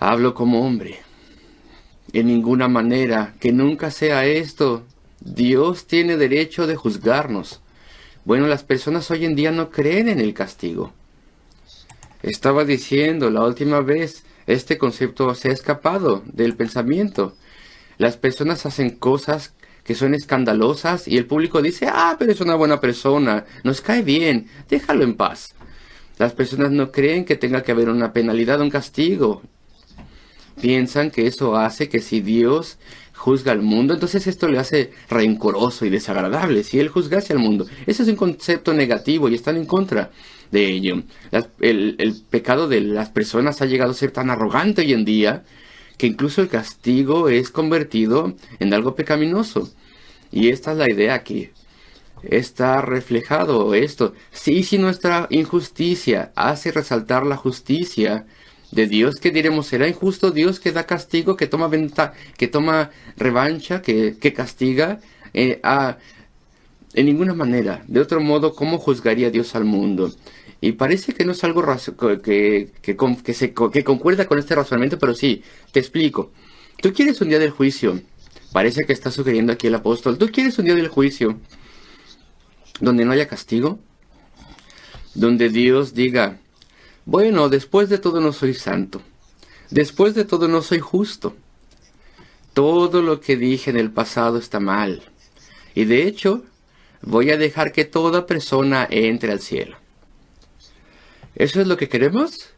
Hablo como hombre. En ninguna manera, que nunca sea esto. Dios tiene derecho de juzgarnos. Bueno, las personas hoy en día no creen en el castigo. Estaba diciendo la última vez, este concepto se ha escapado del pensamiento. Las personas hacen cosas que son escandalosas y el público dice, pero es una buena persona, nos cae bien, déjalo en paz. Las personas no creen que tenga que haber una penalidad, un castigo. Piensan que eso hace que si Dios juzga al mundo, entonces esto le hace rencoroso y desagradable. Si Él juzgase al mundo, ese es un concepto negativo y están en contra de ello. El pecado de las personas ha llegado a ser tan arrogante hoy en día que incluso el castigo es convertido en algo pecaminoso. Y esta es la idea aquí. Está reflejado esto. Sí, si nuestra injusticia hace resaltar la justicia de Dios, ¿qué diremos? ¿Será injusto Dios que da castigo, que toma que toma revancha, que castiga? En ninguna manera. De otro modo, ¿cómo juzgaría Dios al mundo? Y parece que no es algo que concuerda con este razonamiento, pero sí, te explico. Tú quieres un día del juicio. Parece que está sugiriendo aquí el apóstol. Tú quieres un día del juicio donde no haya castigo, donde Dios diga, bueno, después de todo no soy santo, después de todo no soy justo, todo lo que dije en el pasado está mal, y de hecho voy a dejar que toda persona entre al cielo. ¿Eso es lo que queremos?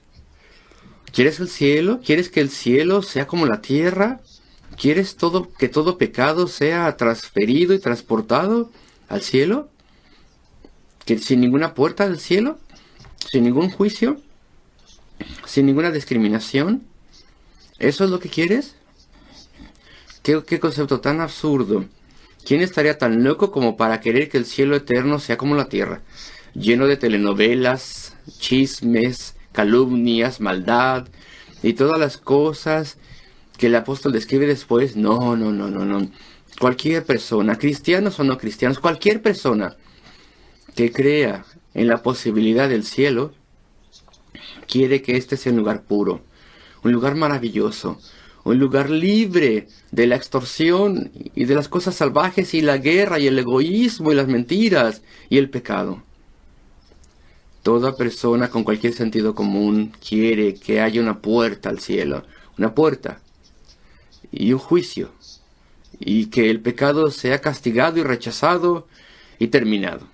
¿Quieres el cielo? ¿Quieres que el cielo sea como la tierra? ¿Quieres que todo pecado sea transferido y transportado al cielo? ¿Que sin ninguna puerta del cielo? ¿Sin ningún juicio? ¿Sin ninguna discriminación? ¿Eso es lo que quieres? ¿Qué concepto tan absurdo? ¿Quién estaría tan loco como para querer que el cielo eterno sea como la tierra? Lleno de telenovelas, chismes, calumnias, maldad y todas las cosas que el apóstol describe después. No. Cualquier persona, cristianos o no cristianos, cualquier persona que crea en la posibilidad del cielo, quiere que este sea un lugar puro, un lugar maravilloso, un lugar libre de la extorsión y de las cosas salvajes y la guerra y el egoísmo y las mentiras y el pecado. Toda persona con cualquier sentido común quiere que haya una puerta al cielo, una puerta y un juicio, y que el pecado sea castigado y rechazado y terminado.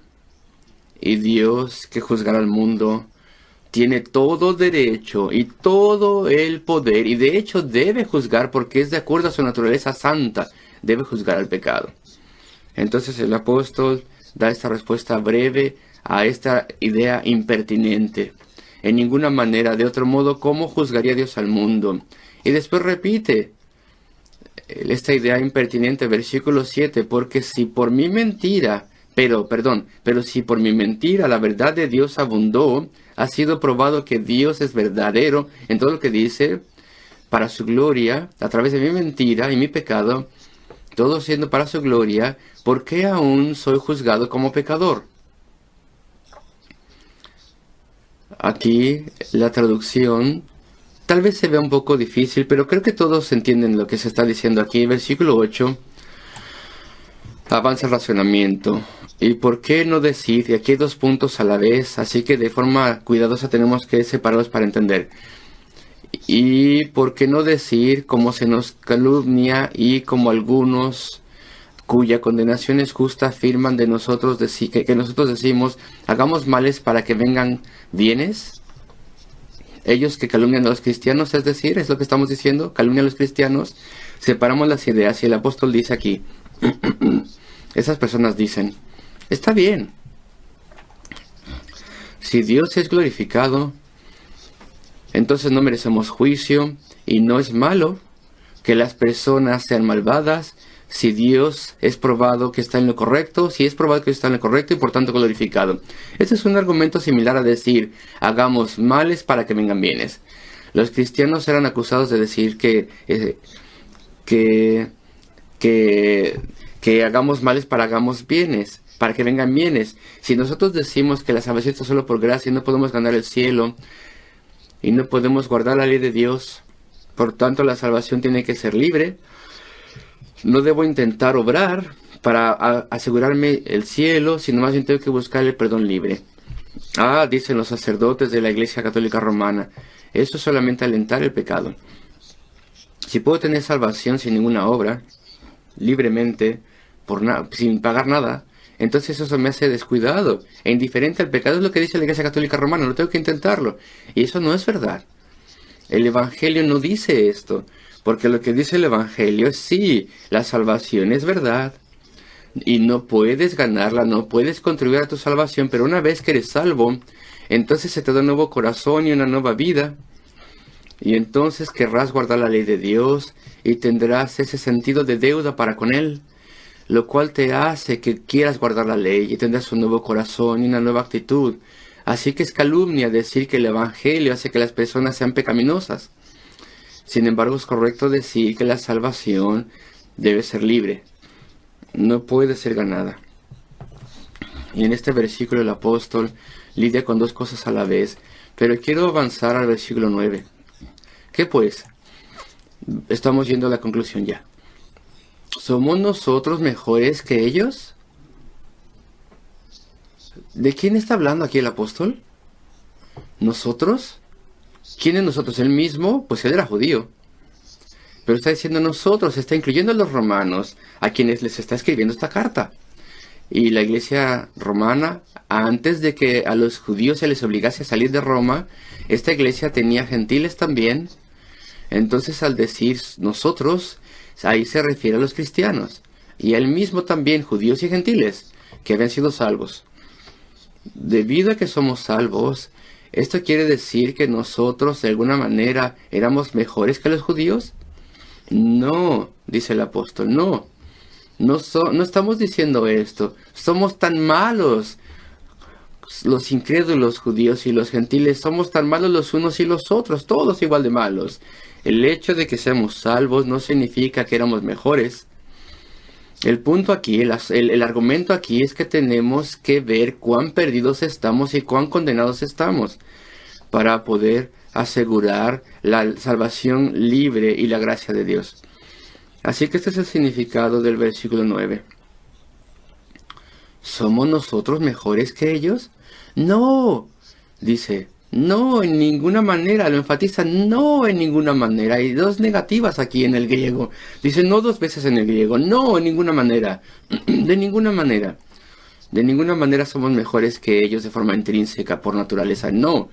Y Dios, que juzgará al mundo, tiene todo derecho y todo el poder, y de hecho debe juzgar porque es de acuerdo a su naturaleza santa, debe juzgar al pecado. Entonces el apóstol da esta respuesta breve a esta idea impertinente. En ninguna manera, de otro modo, ¿cómo juzgaría Dios al mundo? Y después repite esta idea impertinente, versículo 7, porque si por mi mentira, pero si por mi mentira la verdad de Dios abundó, ha sido probado que Dios es verdadero en todo lo que dice, para su gloria, a través de mi mentira y mi pecado, todo siendo para su gloria, ¿por qué aún soy juzgado como pecador? Aquí la traducción tal vez se vea un poco difícil, pero creo que todos entienden lo que se está diciendo aquí. Versículo 8 avanza el razonamiento. ¿Y por qué no decir? Y aquí hay dos puntos a la vez, así que de forma cuidadosa tenemos que separarlos para entender. ¿Y por qué no decir como se nos calumnia y como algunos cuya condenación es justa afirman de nosotros que nosotros decimos, hagamos males para que vengan bienes? Ellos que calumnian a los cristianos, es decir, es lo que estamos diciendo, calumnian a los cristianos. Separamos las ideas y el apóstol dice aquí, esas personas dicen, está bien, si Dios es glorificado, entonces no merecemos juicio y no es malo que las personas sean malvadas si Dios es probado que está en lo correcto, si es probado que está en lo correcto y por tanto glorificado. Este es un argumento similar a decir, hagamos males para que vengan bienes. Los cristianos eran acusados de decir que hagamos males para hagamos bienes, para que vengan bienes. Si nosotros decimos que la salvación está solo por gracia y no podemos ganar el cielo y no podemos guardar la ley de Dios, Por tanto, la salvación tiene que ser libre. No debo intentar obrar para asegurarme el cielo, sino más bien tengo que buscar el perdón libre. Dicen los sacerdotes de la Iglesia Católica Romana, eso es solamente alentar el pecado. Si puedo tener salvación sin ninguna obra, libremente, sin pagar nada, entonces eso me hace descuidado e indiferente al pecado. Es lo que dice la Iglesia Católica Romana, no tengo que intentarlo. Y eso no es verdad. El Evangelio no dice esto, porque lo que dice el Evangelio es sí, la salvación es verdad. Y no puedes ganarla, no puedes contribuir a tu salvación, pero una vez que eres salvo, entonces se te da un nuevo corazón y una nueva vida. Y entonces querrás guardar la ley de Dios y tendrás ese sentido de deuda para con Él, lo cual te hace que quieras guardar la ley y tendrás un nuevo corazón y una nueva actitud. Así que es calumnia decir que el Evangelio hace que las personas sean pecaminosas. Sin embargo, es correcto decir que la salvación debe ser libre. No puede ser ganada. Y en este versículo el apóstol lidia con dos cosas a la vez, pero quiero avanzar al versículo 9. ¿Qué pues? Estamos yendo a la conclusión ya. ¿Somos nosotros mejores que ellos? ¿De quién está hablando aquí el apóstol? ¿Nosotros? ¿Quién es nosotros? ¿Él mismo? Pues él era judío. Pero está diciendo nosotros, está incluyendo a los romanos, a quienes les está escribiendo esta carta. Y la iglesia romana, antes de que a los judíos se les obligase a salir de Roma, esta iglesia tenía gentiles también. Entonces, al decir nosotros, ahí se refiere a los cristianos. Y a él mismo también, judíos y gentiles, que habían sido salvos. Debido a que somos salvos, ¿esto quiere decir que nosotros de alguna manera éramos mejores que los judíos? No, dice el apóstol, no. No estamos diciendo esto. Somos tan malos. Los incrédulos judíos y los gentiles somos tan malos los unos y los otros, todos igual de malos. El hecho de que seamos salvos no significa que éramos mejores. El punto aquí, el argumento aquí es que tenemos que ver cuán perdidos estamos y cuán condenados estamos para poder asegurar la salvación libre y la gracia de Dios. Así que este es el significado del versículo 9. ¿Somos nosotros mejores que ellos? No, dice, no en ninguna manera, lo enfatiza, no en ninguna manera. Hay dos negativas aquí en el griego. Dice no dos veces en el griego, no en ninguna manera, de ninguna manera. De ninguna manera somos mejores que ellos de forma intrínseca, por naturaleza, no.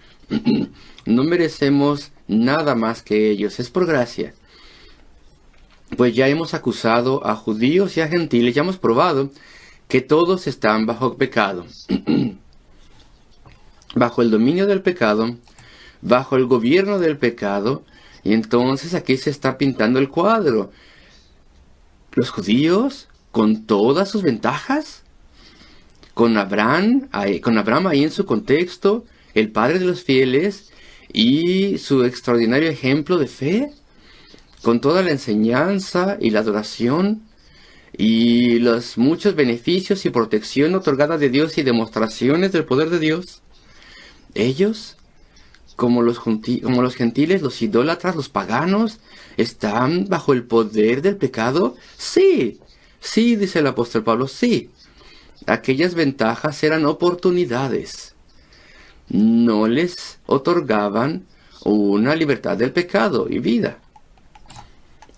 No merecemos nada más que ellos, es por gracia. Pues ya hemos acusado a judíos y a gentiles, ya hemos probado que todos están bajo pecado, bajo el dominio del pecado, bajo el gobierno del pecado, y entonces aquí se está pintando el cuadro. Los judíos, con todas sus ventajas, con Abraham ahí en su contexto, el padre de los fieles, y su extraordinario ejemplo de fe, con toda la enseñanza y la adoración, y los muchos beneficios y protección otorgada de Dios y demostraciones del poder de Dios. Ellos, como los gentiles, los idólatras, los paganos, ¿están bajo el poder del pecado? Sí, sí, dice el apóstol Pablo, sí. Aquellas ventajas eran oportunidades. No les otorgaban una libertad del pecado y vida.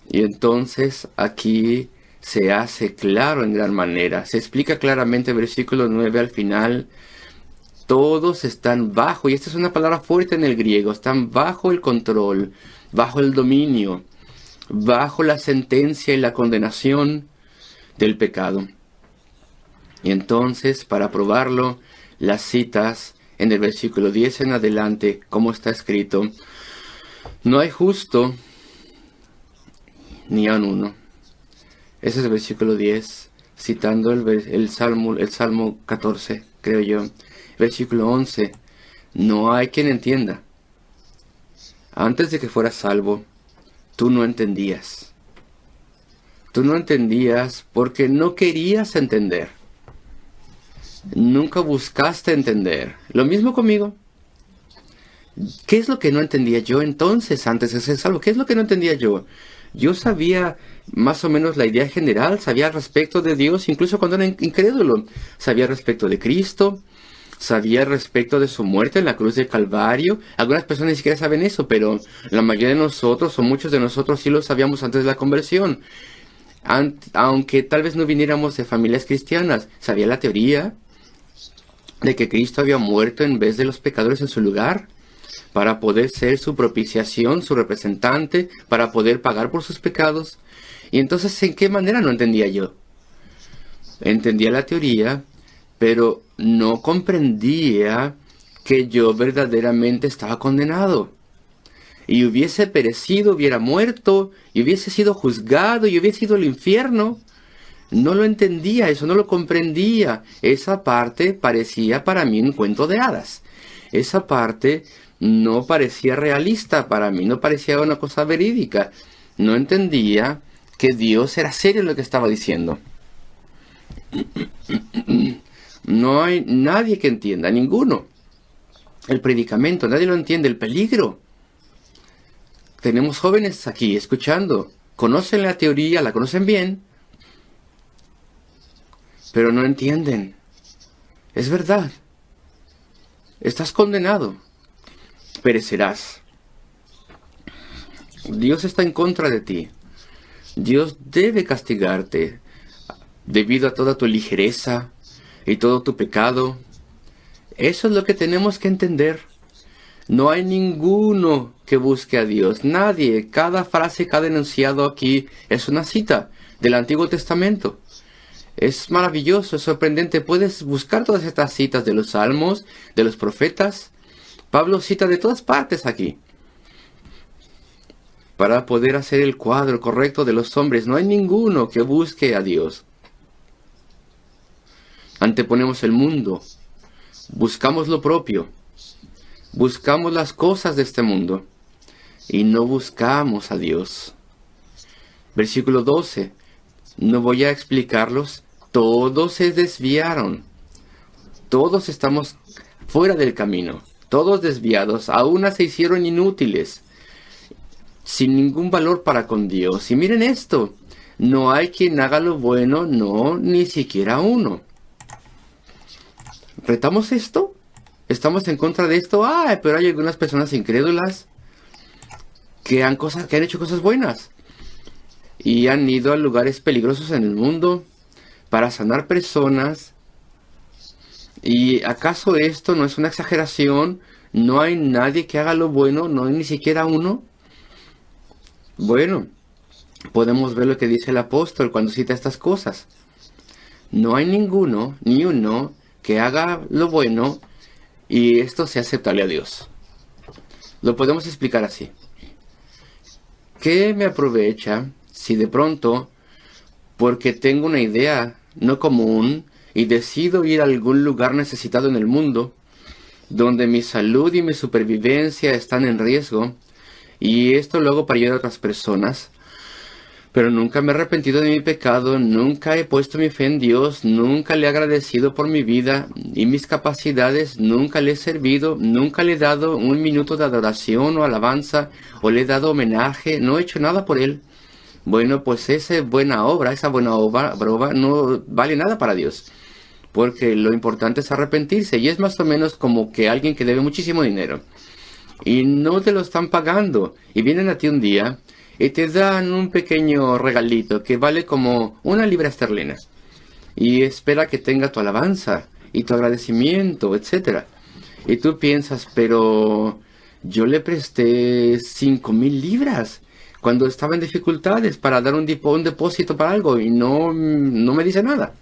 Y entonces aquí se hace claro en gran manera. Se explica claramente el versículo 9 al final. Todos están bajo, y esta es una palabra fuerte en el griego, están bajo el control, bajo el dominio, bajo la sentencia y la condenación del pecado. Y entonces, para probarlo, las citas en el versículo 10 en adelante, como está escrito, no hay justo ni aun uno. Ese es el versículo 10, citando el Salmo 14, creo yo. Versículo 11, no hay quien entienda. Antes de que fueras salvo, tú no entendías. Tú no entendías porque no querías entender. Nunca buscaste entender. Lo mismo conmigo. ¿Qué es lo que no entendía yo entonces antes de ser salvo? ¿Qué es lo que no entendía yo? Yo sabía más o menos la idea general, sabía respecto de Dios, incluso cuando era incrédulo. Sabía respecto de Cristo, sabía respecto de su muerte en la cruz del Calvario. Algunas personas ni siquiera saben eso, pero la mayoría de nosotros, o muchos de nosotros, sí lo sabíamos antes de la conversión. Aunque tal vez no viniéramos de familias cristianas, sabía la teoría de que Cristo había muerto en vez de los pecadores en su lugar, para poder ser su propiciación, su representante, para poder pagar por sus pecados. Y entonces, ¿en qué manera no entendía yo? Entendía la teoría, pero no comprendía que yo verdaderamente estaba condenado. Y hubiese perecido, hubiera muerto, y hubiese sido juzgado, y hubiese ido al infierno. No lo entendía, eso no lo comprendía. Esa parte parecía para mí un cuento de hadas. Esa parte no parecía realista para mí, no parecía una cosa verídica. No entendía que Dios era serio en lo que estaba diciendo. No hay nadie que entienda, ninguno. El predicamento, nadie lo entiende, el peligro. Tenemos jóvenes aquí escuchando, conocen la teoría, la conocen bien, pero no entienden. Es verdad. Estás condenado. Perecerás. Dios está en contra de ti. Dios debe castigarte debido a toda tu ligereza y todo tu pecado. Eso es lo que tenemos que entender. No hay ninguno que busque a Dios. Nadie. Cada frase, cada enunciado aquí es una cita del Antiguo Testamento. Es maravilloso, es sorprendente. Puedes buscar todas estas citas de los salmos, de los profetas. Pablo cita de todas partes aquí. Para poder hacer el cuadro correcto de los hombres, no hay ninguno que busque a Dios. Anteponemos el mundo. Buscamos lo propio. Buscamos las cosas de este mundo. Y no buscamos a Dios. Versículo 12. No voy a explicarlos. Todos se desviaron. Todos estamos fuera del camino. Todos desviados, a una se hicieron inútiles, sin ningún valor para con Dios. Y miren esto, no hay quien haga lo bueno, no, ni siquiera uno. ¿Retamos esto? ¿Estamos en contra de esto? Pero hay algunas personas incrédulas que han hecho cosas buenas. Y han ido a lugares peligrosos en el mundo para sanar personas. ¿Y acaso esto no es una exageración? ¿No hay nadie que haga lo bueno? ¿No hay ni siquiera uno? Bueno, podemos ver lo que dice el apóstol cuando cita estas cosas. No hay ninguno, ni uno, que haga lo bueno y esto sea aceptable a Dios. Lo podemos explicar así. ¿Qué me aprovecha si de pronto, porque tengo una idea no común, y decido ir a algún lugar necesitado en el mundo, donde mi salud y mi supervivencia están en riesgo, y esto lo hago para ayudar a otras personas, pero nunca me he arrepentido de mi pecado, nunca he puesto mi fe en Dios, nunca le he agradecido por mi vida y mis capacidades, nunca le he servido, nunca le he dado un minuto de adoración o alabanza, o le he dado homenaje, no he hecho nada por él. Bueno, pues esa buena obra no vale nada para Dios. Porque lo importante es arrepentirse. Y es más o menos como que alguien que debe muchísimo dinero. Y no te lo están pagando. Y vienen a ti un día y te dan un pequeño regalito que vale como 1 libra esterlina. Y espera que tenga tu alabanza y tu agradecimiento, etc. Y tú piensas, pero yo le presté 5,000 libras cuando estaba en dificultades para dar un depósito para algo y no me dice nada.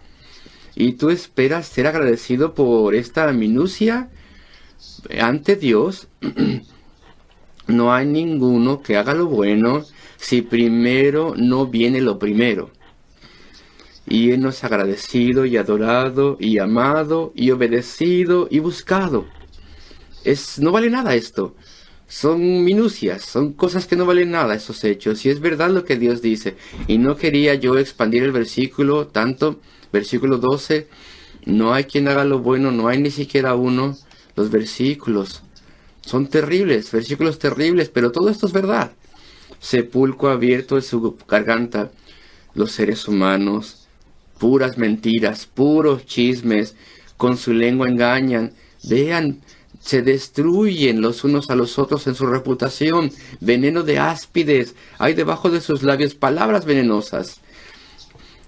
Y tú esperas ser agradecido por esta minucia ante Dios. No hay ninguno que haga lo bueno si primero no viene lo primero. Y Él nos ha agradecido y adorado y amado y obedecido y buscado. No vale nada esto. Son minucias, son cosas que no valen nada esos hechos. Y es verdad lo que Dios dice. Y no quería yo expandir el versículo tanto. Versículo 12. No hay quien haga lo bueno, no hay ni siquiera uno. Los versículos Son terribles, versículos terribles, pero todo esto es verdad. Sepulcro abierto en su garganta, los seres humanos, puras mentiras, puros chismes, con su lengua engañan. Vean, se destruyen los unos a los otros en su reputación. Veneno de áspides, hay debajo de sus labios palabras venenosas.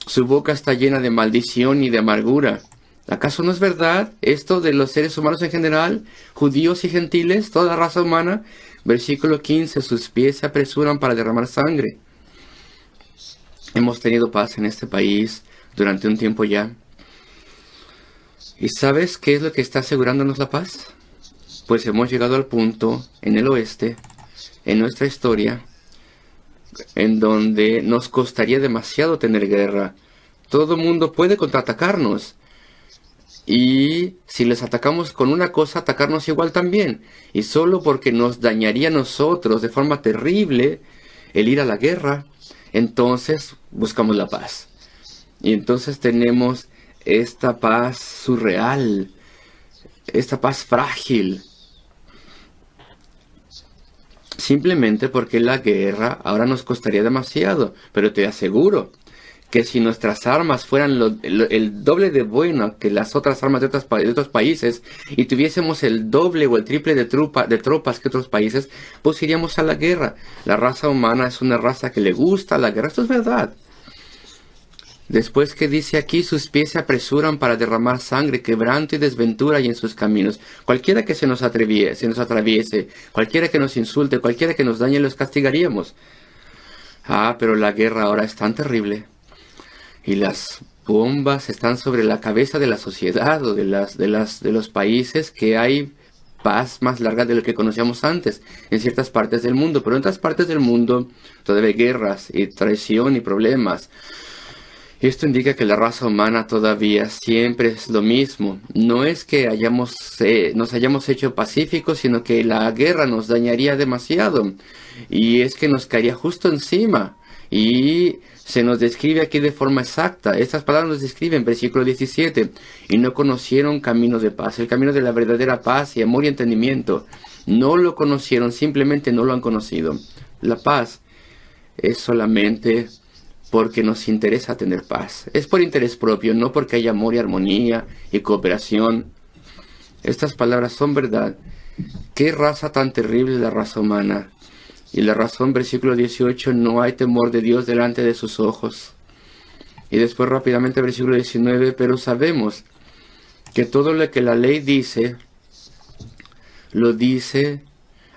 Su boca está llena de maldición y de amargura. ¿Acaso no es verdad esto de los seres humanos en general, judíos y gentiles, toda la raza humana? Versículo 15, sus pies se apresuran para derramar sangre. Hemos tenido paz en este país durante un tiempo ya. ¿Y sabes qué es lo que está asegurándonos la paz? Pues hemos llegado al punto en el oeste, en nuestra historia, en donde nos costaría demasiado tener guerra. Todo el mundo puede contraatacarnos. Y si les atacamos con una cosa, atacarnos igual también. Y solo porque nos dañaría a nosotros de forma terrible el ir a la guerra, entonces buscamos la paz. Y entonces tenemos esta paz surreal, esta paz frágil. Simplemente porque la guerra ahora nos costaría demasiado. Pero te aseguro que si nuestras armas fueran el doble de buenas que las otras armas de otros países y tuviésemos el doble o el triple de tropas que otros países, pues iríamos a la guerra. La raza humana es una raza que le gusta la guerra. Esto es verdad. Después que dice aquí, sus pies se apresuran para derramar sangre, quebranto y desventura hay en sus caminos. Cualquiera que se nos atraviese, cualquiera que nos insulte, cualquiera que nos dañe, los castigaríamos. Ah, pero la guerra ahora es tan terrible. Y las bombas están sobre la cabeza de la sociedad o de los países, que hay paz más larga de lo que conocíamos antes en ciertas partes del mundo. Pero en otras partes del mundo todavía hay guerras y traición y problemas. Esto indica que la raza humana todavía siempre es lo mismo. No es que nos hayamos hecho pacíficos, sino que la guerra nos dañaría demasiado. Y es que nos caería justo encima. Y se nos describe aquí de forma exacta. Estas palabras nos describen, versículo 17. Y no conocieron camino de paz, el camino de la verdadera paz y amor y entendimiento. No lo conocieron, simplemente no lo han conocido. La paz es solamente porque nos interesa tener paz. Es por interés propio, no porque haya amor y armonía y cooperación. Estas palabras son verdad. ¿Qué raza tan terrible es la raza humana? Y la razón, versículo 18, no hay temor de Dios delante de sus ojos. Y después rápidamente, versículo 19, pero sabemos que todo lo que la ley dice, lo dice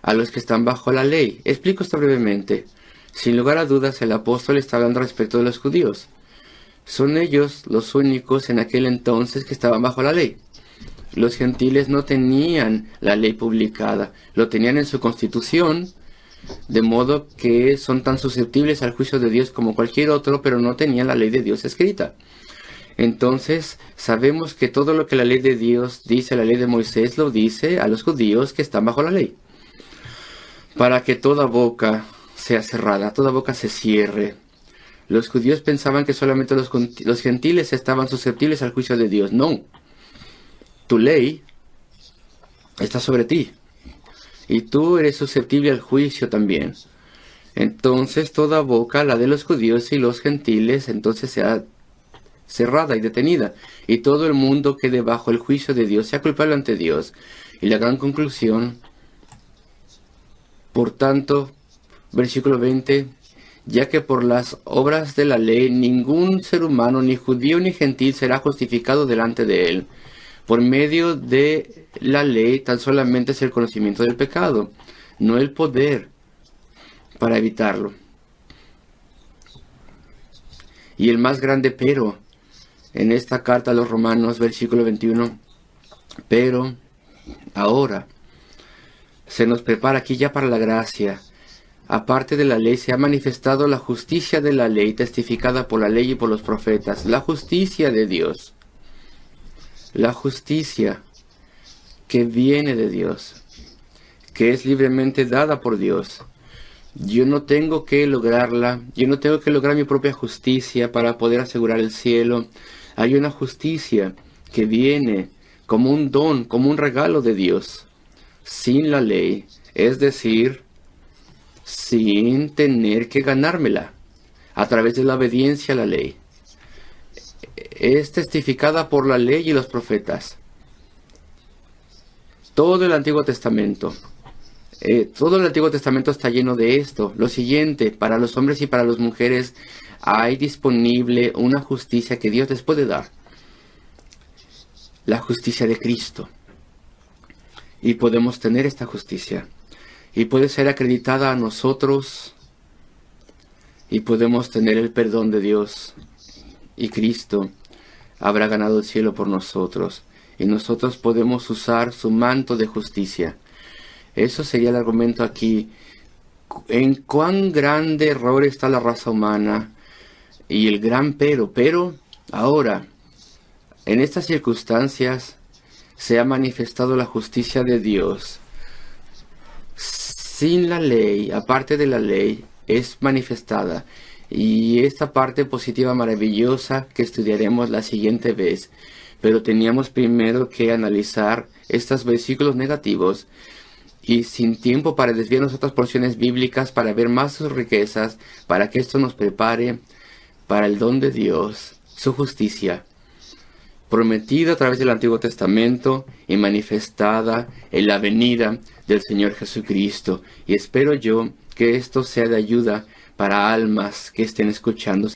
a los que están bajo la ley. Explico esto brevemente. Sin lugar a dudas, el apóstol está hablando respecto de los judíos. Son ellos los únicos en aquel entonces que estaban bajo la ley. Los gentiles no tenían la ley publicada, lo tenían en su constitución, de modo que son tan susceptibles al juicio de Dios como cualquier otro, pero no tenían la ley de Dios escrita. Entonces, sabemos que todo lo que la ley de Dios dice, la ley de Moisés, lo dice a los judíos que están bajo la ley. Para que toda boca sea cerrada, toda boca se cierre. Los judíos pensaban que solamente los gentiles estaban susceptibles al juicio de Dios. No. Tu ley está sobre ti. Y tú eres susceptible al juicio también. Entonces toda boca, la de los judíos y los gentiles, entonces sea cerrada y detenida. Y todo el mundo quede bajo el juicio de Dios, sea culpable ante Dios. Y la gran conclusión, por tanto, versículo 20, ya que por las obras de la ley ningún ser humano, ni judío ni gentil, será justificado delante de él. Por medio de la ley tan solamente es el conocimiento del pecado, no el poder para evitarlo. Y el más grande pero, en esta carta a los Romanos, versículo 21, pero ahora se nos prepara aquí ya para la gracia. Aparte de la ley se ha manifestado la justicia de la ley, testificada por la ley y por los profetas, la justicia de Dios. La justicia que viene de Dios, que es libremente dada por Dios. Yo no tengo que lograrla, yo no tengo que lograr mi propia justicia para poder asegurar el cielo. Hay una justicia que viene como un don, como un regalo de Dios. sin la ley, es decir, sin tener que ganármela, a través de la obediencia a la ley. Es testificada por la ley y los profetas. Todo el Antiguo Testamento. Todo el Antiguo Testamento está lleno de esto. Lo siguiente, para los hombres y para las mujeres hay disponible una justicia que Dios les puede dar. La justicia de Cristo. Y podemos tener esta justicia. Y puede ser acreditada a nosotros. Y podemos tener el perdón de Dios. Y Cristo habrá ganado el cielo por nosotros. Y nosotros podemos usar su manto de justicia. Eso sería el argumento aquí. En cuán grande error está la raza humana. Y el gran pero ahora, en estas circunstancias, se ha manifestado la justicia de Dios. Sin la ley, aparte de la ley, es manifestada. Y esta parte positiva maravillosa que estudiaremos la siguiente vez. Pero teníamos primero que analizar estos versículos negativos. Y sin tiempo para desviarnos otras porciones bíblicas, para ver más sus riquezas, para que esto nos prepare para el don de Dios, su justicia, prometida a través del Antiguo Testamento y manifestada en la venida del Señor Jesucristo. Y espero yo que esto sea de ayuda para almas que estén escuchando.